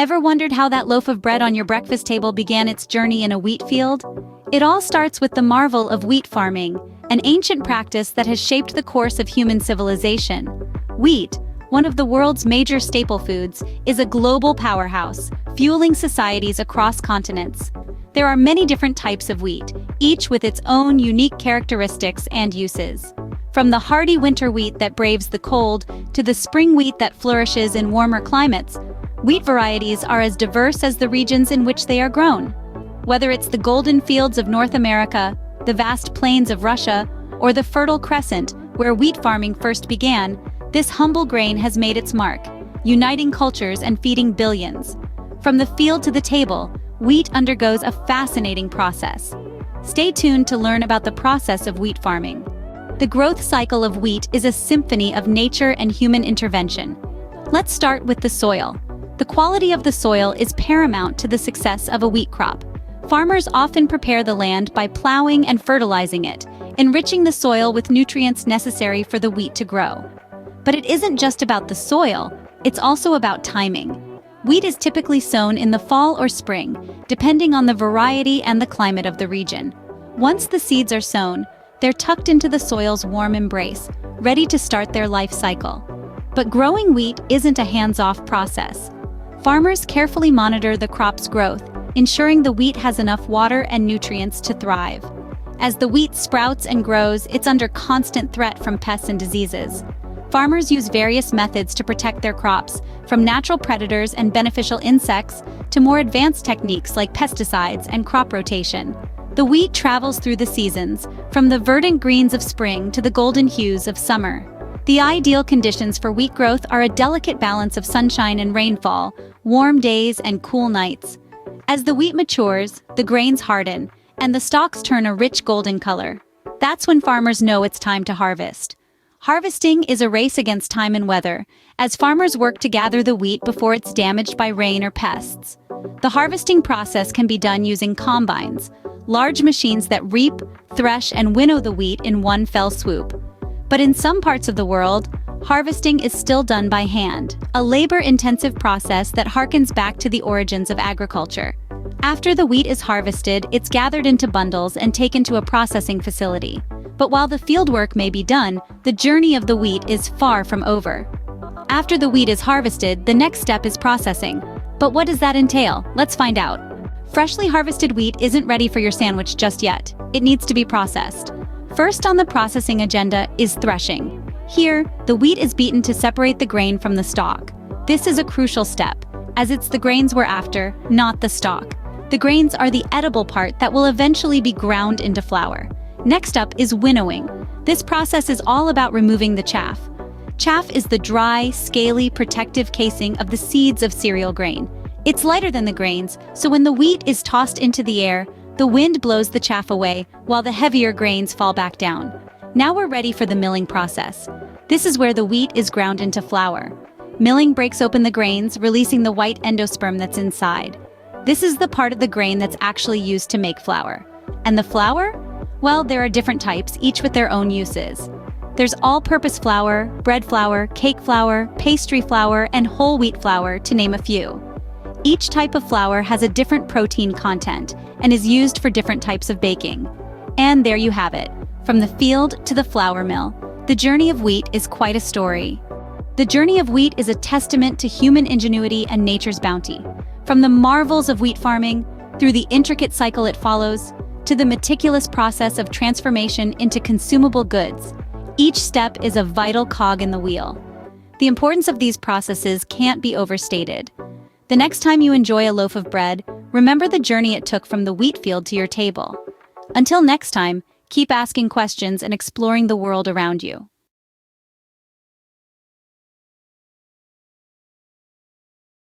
Ever wondered how that loaf of bread on your breakfast table began its journey in a wheat field? It all starts with the marvel of wheat farming, an ancient practice that has shaped the course of human civilization. Wheat, one of the world's major staple foods, is a global powerhouse, fueling societies across continents. There are many different types of wheat, each with its own unique characteristics and uses. From the hardy winter wheat that braves the cold to the spring wheat that flourishes in warmer climates, wheat varieties are as diverse as the regions in which they are grown. Whether it's the golden fields of North America, the vast plains of Russia, or the Fertile Crescent, where wheat farming first began, this humble grain has made its mark, uniting cultures and feeding billions. From the field to the table, wheat undergoes a fascinating process. Stay tuned to learn about the process of wheat farming. The growth cycle of wheat is a symphony of nature and human intervention. Let's start with the soil. The quality of the soil is paramount to the success of a wheat crop. Farmers often prepare the land by plowing and fertilizing it, enriching the soil with nutrients necessary for the wheat to grow. But it isn't just about the soil, it's also about timing. Wheat is typically sown in the fall or spring, depending on the variety and the climate of the region. Once the seeds are sown, they're tucked into the soil's warm embrace, ready to start their life cycle. But growing wheat isn't a hands-off process. Farmers carefully monitor the crop's growth, ensuring the wheat has enough water and nutrients to thrive. As the wheat sprouts and grows, it's under constant threat from pests and diseases. Farmers use various methods to protect their crops, from natural predators and beneficial insects to more advanced techniques like pesticides and crop rotation. The wheat travels through the seasons, from the verdant greens of spring to the golden hues of summer. The ideal conditions for wheat growth are a delicate balance of sunshine and rainfall, warm days and cool nights. As the wheat matures, the grains harden, and the stalks turn a rich golden color. That's when farmers know it's time to harvest. Harvesting is a race against time and weather, as farmers work to gather the wheat before it's damaged by rain or pests. The harvesting process can be done using combines, large machines that reap, thresh, and winnow the wheat in one fell swoop. But in some parts of the world, harvesting is still done by hand, a labor-intensive process that harkens back to the origins of agriculture. After the wheat is harvested, it's gathered into bundles and taken to a processing facility. But while the fieldwork may be done, the journey of the wheat is far from over. After the wheat is harvested, the next step is processing. But what does that entail? Let's find out. Freshly harvested wheat isn't ready for your sandwich just yet. It needs to be processed. First on the processing agenda is threshing. Here, the wheat is beaten to separate the grain from the stalk. This is a crucial step, as it's the grains we're after, not the stalk. The grains are the edible part that will eventually be ground into flour. Next up is winnowing. This process is all about removing the chaff. Chaff is the dry, scaly, protective casing of the seeds of cereal grain. It's lighter than the grains, so when the wheat is tossed into the air, the wind blows the chaff away, while the heavier grains fall back down. Now we're ready for the milling process. This is where the wheat is ground into flour. Milling breaks open the grains, releasing the white endosperm that's inside. This is the part of the grain that's actually used to make flour. And the flour? Well, there are different types, each with their own uses. There's all-purpose flour, bread flour, cake flour, pastry flour, and whole wheat flour, to name a few. Each type of flour has a different protein content and is used for different types of baking. And there you have it, from the field to the flour mill. The journey of wheat is quite a story. The journey of wheat is a testament to human ingenuity and nature's bounty. From the marvels of wheat farming, through the intricate cycle it follows, to the meticulous process of transformation into consumable goods, each step is a vital cog in the wheel. The importance of these processes can't be overstated. The next time you enjoy a loaf of bread, remember the journey it took from the wheat field to your table. Until next time, keep asking questions and exploring the world around you.